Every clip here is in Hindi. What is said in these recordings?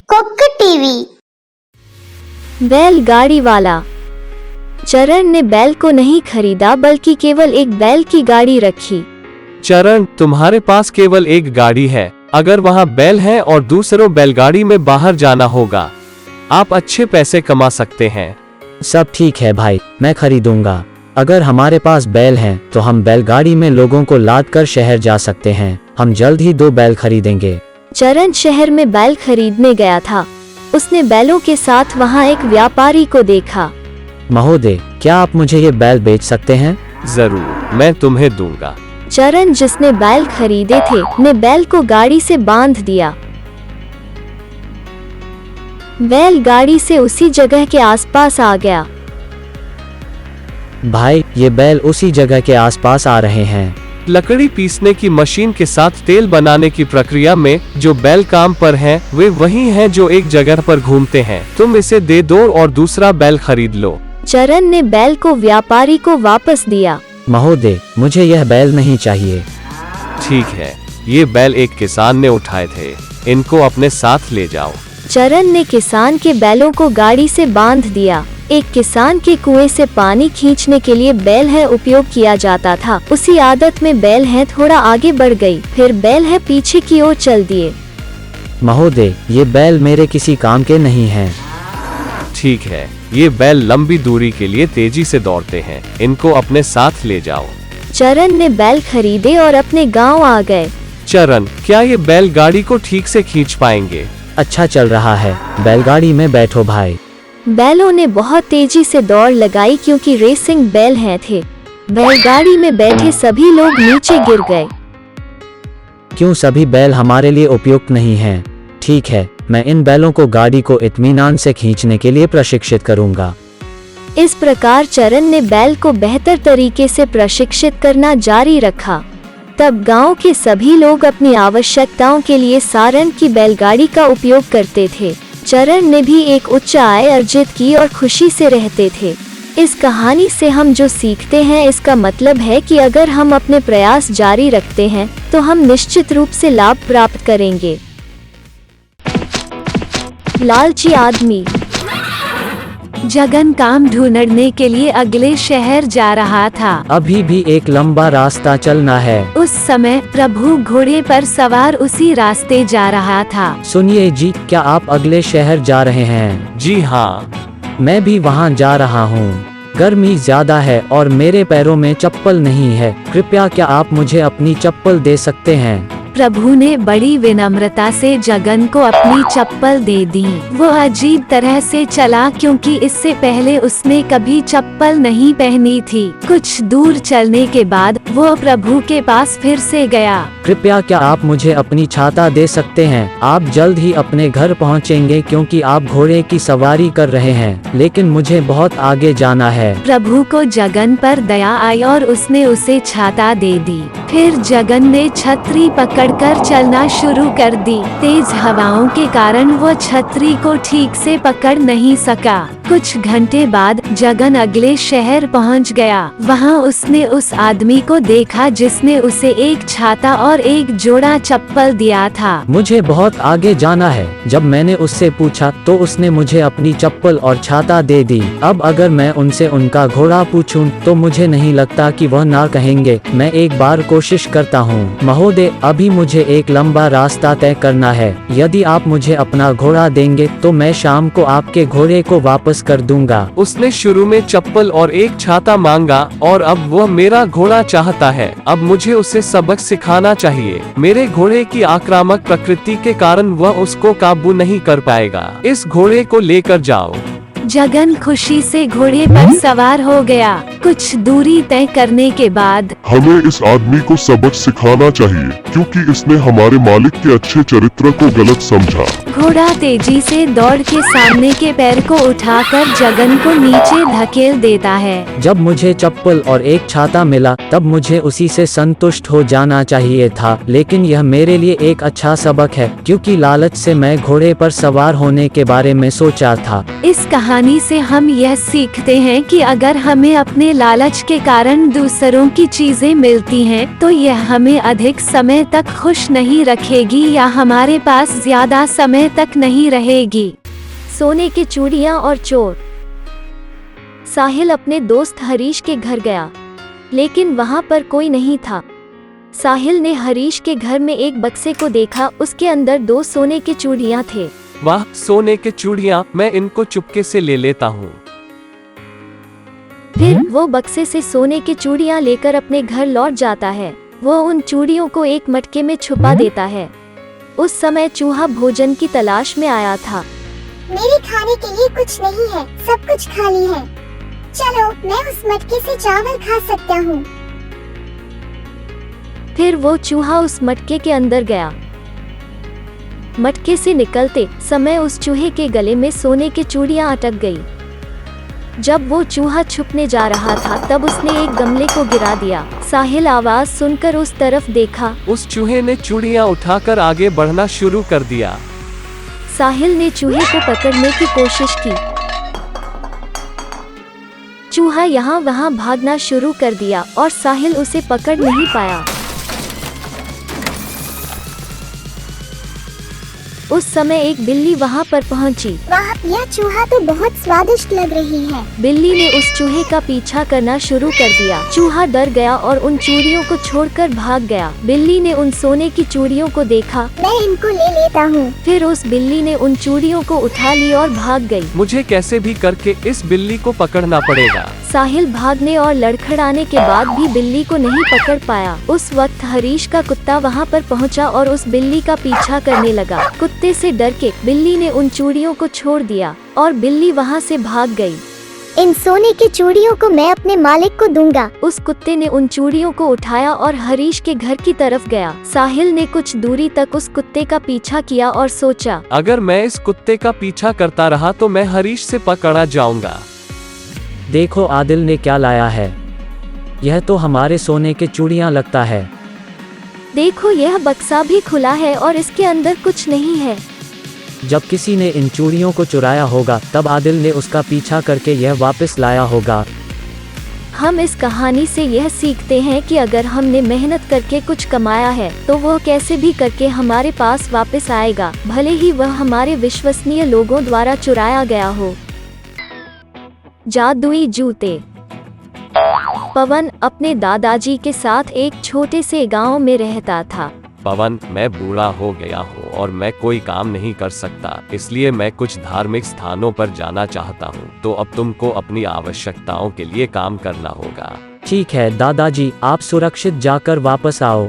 Cook TV. बैलगाड़ी वाला। चरण ने बैल को नहीं खरीदा बल्कि केवल एक बैल की गाड़ी रखी। चरण, तुम्हारे पास केवल एक गाड़ी है। अगर वहाँ बैल हैं और दूसरों बैलगाड़ी में बाहर जाना होगा, आप अच्छे पैसे कमा सकते हैं। सब ठीक है भाई, मैं खरीदूंगा। अगर हमारे पास बैल हैं तो हम बैलगाड़ी में लोगों को लाद कर शहर जा सकते हैं। हम जल्द ही 2 बैल खरीदेंगे। चरण शहर में बैल खरीदने गया था। उसने बैलों के साथ वहाँ एक व्यापारी को देखा। महोदय, क्या आप मुझे ये बैल बेच सकते हैं? जरूर, मैं तुम्हें दूंगा। चरण, जिसने बैल खरीदे थे, ने बैल को गाड़ी से बांध दिया। बैल गाड़ी से उसी जगह के आसपास आ गया। भाई, ये बैल उसी जगह के आसपास आ रहे हैं। लकड़ी पीसने की मशीन के साथ तेल बनाने की प्रक्रिया में जो बैल काम पर हैं, वे वही हैं जो एक जगह पर घूमते हैं। तुम इसे दे दो और दूसरा बैल खरीद लो। चरण ने बैल को व्यापारी को वापस दिया। महोदय, मुझे यह बैल नहीं चाहिए। ठीक है, ये बैल एक किसान ने उठाए थे। इनको अपने साथ ले जाओ। चरण ने किसान के बैलों को गाड़ी से बांध दिया। एक किसान के कुएं से पानी खींचने के लिए बैल है उपयोग किया जाता था। उसी आदत में बैल है थोड़ा आगे बढ़ गई, फिर बैल है पीछे की ओर चल दिए। महोदय, ये बैल मेरे किसी काम के नहीं हैं। ठीक है, ये बैल लंबी दूरी के लिए तेजी से दौड़ते हैं। इनको अपने साथ ले जाओ। चरण ने बैल खरीदे और अपने गांव आ गए। चरण, क्या ये बैल गाड़ी को ठीक से खींच पाएंगे? अच्छा चल रहा है, बैलगाड़ी में बैठो भाई। बैलों ने बहुत तेजी से दौड़ लगाई क्योंकि रेसिंग बैल हैं थे। बैलगाड़ी में बैठे सभी लोग नीचे गिर गए। क्यों सभी बैल हमारे लिए उपयुक्त नहीं हैं? ठीक है, मैं इन बैलों को गाड़ी को इत्मीनान से खींचने के लिए प्रशिक्षित करूंगा। इस प्रकार चरण ने बैल को बेहतर तरीके से प्रशिक्षित करना जारी रखा। तब गांव के सभी लोग अपनी आवश्यकताओं के लिए सारण की बैलगाड़ी का उपयोग करते थे। चरण ने भी एक उच्च आय अर्जित की और खुशी से रहते थे। इस कहानी से हम जो सीखते हैं, इसका मतलब है कि अगर हम अपने प्रयास जारी रखते हैं तो हम निश्चित रूप से लाभ प्राप्त करेंगे। लालची आदमी। जगन काम ढूंढने के लिए अगले शहर जा रहा था। अभी भी एक लंबा रास्ता चलना है। उस समय प्रभु घोड़े पर सवार उसी रास्ते जा रहा था। सुनिए जी, क्या आप अगले शहर जा रहे हैं? जी हाँ, मैं भी वहाँ जा रहा हूँ। गर्मी ज्यादा है और मेरे पैरों में चप्पल नहीं है। कृपया क्या आप मुझे अपनी चप्पल दे सकते हैं? प्रभु ने बड़ी विनम्रता से जगन को अपनी चप्पल दे दी। वो अजीब तरह से चला क्योंकि इससे पहले उसने कभी चप्पल नहीं पहनी थी। कुछ दूर चलने के बाद वो प्रभु के पास फिर से गया। कृपया क्या आप मुझे अपनी छाता दे सकते हैं? आप जल्द ही अपने घर पहुंचेंगे क्योंकि आप घोड़े की सवारी कर रहे हैं, लेकिन मुझे बहुत आगे जाना है। प्रभु को जगन पर दया आई और उसने उसे छाता दे दी। फिर जगन ने छतरी पकड़कर चलना शुरू कर दी। तेज हवाओं के कारण वो छतरी को ठीक से पकड़ नहीं सका। कुछ घंटे बाद जगन अगले शहर पहुंच गया। वहां उसने उस आदमी को देखा जिसने उसे एक छाता और एक जोड़ा चप्पल दिया था। मुझे बहुत आगे जाना है। जब मैंने उससे पूछा तो उसने मुझे अपनी चप्पल और छाता दे दी। अब अगर मैं उनसे उनका घोड़ा पूछूं तो मुझे नहीं लगता कि वह ना कहेंगे। मैं एक बार कोशिश करता हूँ। महोदय, अभी मुझे एक लंबा रास्ता तय करना है। यदि आप मुझे अपना घोड़ा देंगे तो मैं शाम को आपके घोड़े को वापस कर दूंगा। उसने शुरू में चप्पल और एक छाता मांगा और अब वह मेरा घोड़ा चाहता है। अब मुझे उसे सबक सिखाना चाहिए। मेरे घोड़े की आक्रामक प्रकृति के कारण वह उसको काबू नहीं कर पाएगा। इस घोड़े को लेकर जाओ। जगन खुशी से घोड़े पर सवार हो गया। कुछ दूरी तय करने के बाद हमें इस आदमी को सबक सिखाना चाहिए क्योंकि इसने हमारे मालिक के अच्छे चरित्र को गलत समझा। घोड़ा तेजी से दौड़ के सामने के पैर को उठाकर जगन को नीचे धकेल देता है। जब मुझे चप्पल और एक छाता मिला तब मुझे उसी से संतुष्ट हो जाना चाहिए था, लेकिन यह मेरे लिए एक अच्छा सबक है क्योंकि लालच से मैं घोड़े पर सवार होने के बारे में सोचा था। इस कहानी से हम यह सीखते हैं कि अगर हमें अपने लालच के कारण दूसरों की चीजें मिलती हैं, तो यह हमें अधिक समय तक खुश नहीं रखेगी या हमारे पास ज्यादा समय सुबह तक नहीं रहेगी। सोने की चूड़ियां और चोर। साहिल अपने दोस्त हरीश के घर गया, लेकिन वहां पर कोई नहीं था। साहिल ने हरीश के घर में एक बक्से को देखा, उसके अंदर 2 सोने की चूड़ियां थे। वाह, सोने के चूड़ियां, मैं इनको चुपके से ले लेता हूँ। फिर वो बक्से से सोने की चूड़ियां लेकर अपने घर लौट जाता है। वो उन चूड़ियों को एक मटके में छुपा देता है। उस समय चूहा भोजन की तलाश में आया था। मेरे खाने के लिए कुछ नहीं है, सब कुछ खाली है। चलो, मैं उस मटके से चावल खा सकता हूँ। फिर वो चूहा उस मटके के अंदर गया। मटके से निकलते समय उस चूहे के गले में सोने की चूड़ियां अटक गई। जब वो चूहा छुपने जा रहा था, तब उसने एक गमले को गिरा दिया। साहिल आवाज सुनकर उस तरफ देखा। उस चूहे ने चूड़ियां उठाकर आगे बढ़ना शुरू कर दिया। साहिल ने चूहे को पकड़ने की कोशिश की। चूहा यहाँ वहाँ भागना शुरू कर दिया और साहिल उसे पकड़ नहीं पाया। उस समय एक बिल्ली वहाँ पर पहुँची। वाह, यह चूहा तो बहुत स्वादिष्ट लग रही है। बिल्ली ने उस चूहे का पीछा करना शुरू कर दिया। चूहा डर गया और उन चूड़ियों को छोड़कर भाग गया। बिल्ली ने उन सोने की चूड़ियों को देखा। मैं इनको ले लेता हूँ। फिर उस बिल्ली ने उन चूड़ियों को उठा ली और भाग गई। मुझे कैसे भी करके इस बिल्ली को पकड़ना पड़ेगा। साहिल भागने और लड़खड़ाने के बाद भी बिल्ली को नहीं पकड़ पाया। उस वक्त हरीश का कुत्ता वहाँ पर पहुँचा और उस बिल्ली का पीछा करने लगा। कुत्ते से डर के बिल्ली ने उन चूड़ियों को छोड़ दिया और बिल्ली वहाँ से भाग गई। इन सोने की चूड़ियों को मैं अपने मालिक को दूंगा। उस कुत्ते ने उन चूड़ियों को उठाया और हरीश के घर की तरफ गया। साहिल ने कुछ दूरी तक उस कुत्ते का पीछा किया और सोचा, अगर मैं इस कुत्ते का पीछा करता रहा तो मैं हरीश से पकड़ा जाऊंगा। देखो आदिल ने क्या लाया है। यह तो हमारे सोने के चूड़ियां लगता है। देखो, यह बक्सा भी खुला है और इसके अंदर कुछ नहीं है। जब किसी ने इन चूड़ियों को चुराया होगा, तब आदिल ने उसका पीछा करके यह वापस लाया होगा। हम इस कहानी से यह सीखते हैं कि अगर हमने मेहनत करके कुछ कमाया है, तो वह कैसे भी करके हमारे पास वापस आएगा, भले ही वह हमारे विश्वसनीय लोगों द्वारा चुराया गया हो। जादुई जूते। पवन अपने दादाजी के साथ एक छोटे से गांव में रहता था। पवन, मैं बूढ़ा हो गया हूँ और मैं कोई काम नहीं कर सकता, इसलिए मैं कुछ धार्मिक स्थानों पर जाना चाहता हूँ। तो अब तुमको अपनी आवश्यकताओं के लिए काम करना होगा। ठीक है दादाजी, आप सुरक्षित जाकर वापस आओ।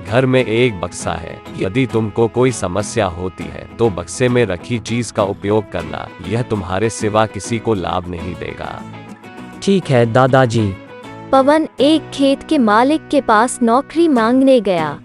घर में एक बक्सा है, यदि तुमको कोई समस्या होती है तो बक्से में रखी चीज का उपयोग करना। यह तुम्हारे सिवा किसी को लाभ नहीं देगा। ठीक है दादाजी। पवन एक खेत के मालिक के पास नौकरी मांगने गया।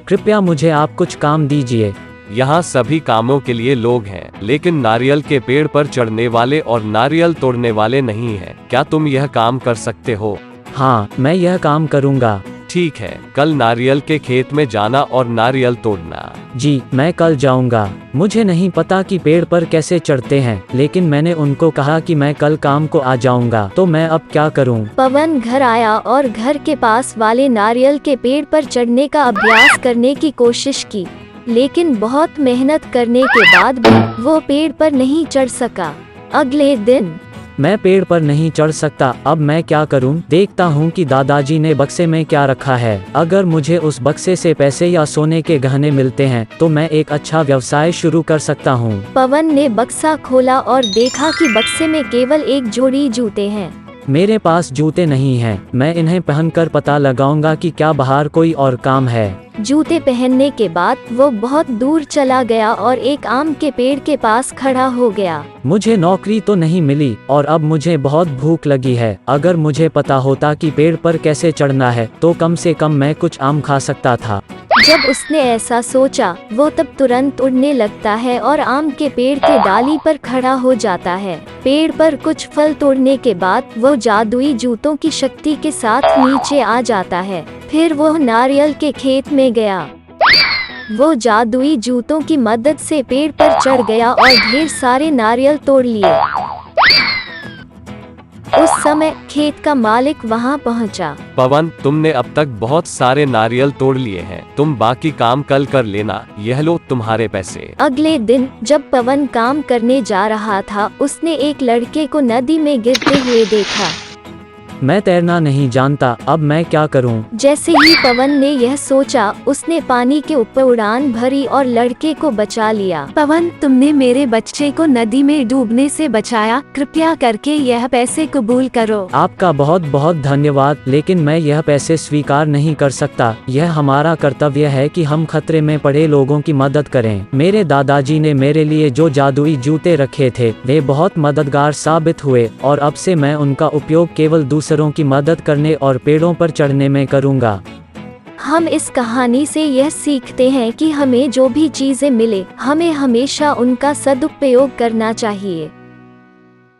कृपया मुझे आप कुछ काम दीजिए। यहाँ सभी कामों के लिए लोग हैं, लेकिन नारियल के पेड़ पर चढ़ने वाले और नारियल तोड़ने वाले नहीं हैं। क्या तुम यह काम कर सकते हो? हाँ, मैं यह काम करूँगा। ठीक है, कल नारियल के खेत में जाना और नारियल तोड़ना। जी, मैं कल जाऊंगा। मुझे नहीं पता कि पेड़ पर कैसे चढ़ते हैं, लेकिन मैंने उनको कहा कि मैं कल काम को आ जाऊंगा, तो मैं अब क्या करूं? पवन घर आया और घर के पास वाले नारियल के पेड़ पर चढ़ने का अभ्यास करने की कोशिश की, लेकिन बहुत मेहनत करने के बाद भी वो पेड़ पर नहीं चढ़ सका। अगले दिन, मैं पेड़ पर नहीं चढ़ सकता, अब मैं क्या करूं? देखता हूं कि दादाजी ने बक्से में क्या रखा है। अगर मुझे उस बक्से से पैसे या सोने के गहने मिलते हैं, तो मैं एक अच्छा व्यवसाय शुरू कर सकता हूं। पवन ने बक्सा खोला और देखा कि बक्से में केवल एक जोड़ी जूते हैं। मेरे पास जूते नहीं हैं। मैं इन्हें पहनकर पता लगाऊंगा कि क्या बाहर कोई और काम है। जूते पहनने के बाद वो बहुत दूर चला गया और एक आम के पेड़ के पास खड़ा हो गया। मुझे नौकरी तो नहीं मिली और अब मुझे बहुत भूख लगी है। अगर मुझे पता होता कि पेड़ पर कैसे चढ़ना है, तो कम से कम मैं कुछ आम खा सकता था। जब उसने ऐसा सोचा, वो तब तुरंत उड़ने लगता है और आम के पेड़ के डाली पर खड़ा हो जाता है। पेड़ पर कुछ फल तोड़ने के बाद वो जादुई जूतों की शक्ति के साथ नीचे आ जाता है। फिर वो नारियल के खेत में गया। वो जादुई जूतों की मदद से पेड़ पर चढ़ गया और ढेर सारे नारियल तोड़ लिए। उस समय खेत का मालिक वहाँ पहुँचा। पवन, तुमने अब तक बहुत सारे नारियल तोड़ लिए हैं, तुम बाकी काम कल कर लेना, यह लो तुम्हारे पैसे। अगले दिन जब पवन काम करने जा रहा था, उसने एक लड़के को नदी में गिरते हुए देखा। मैं तैरना नहीं जानता, अब मैं क्या करूं? जैसे ही पवन ने यह सोचा, उसने पानी के ऊपर उड़ान भरी और लड़के को बचा लिया। पवन, तुमने मेरे बच्चे को नदी में डूबने से बचाया, कृपया करके यह पैसे कबूल करो। आपका बहुत बहुत धन्यवाद, लेकिन मैं यह पैसे स्वीकार नहीं कर सकता। यह हमारा कर्तव्य है कि हम खतरे में पड़े लोगों की मदद करें। मेरे दादाजी ने मेरे लिए जो जादुई जूते रखे थे, वे बहुत मददगार साबित हुए और अब से मैं उनका उपयोग केवल दूसरों की मदद करने और पेड़ों पर चढ़ने में करूंगा। हम इस कहानी से यह सीखते हैं कि हमें जो भी चीजें मिले, हमें हमेशा उनका सदुपयोग करना चाहिए।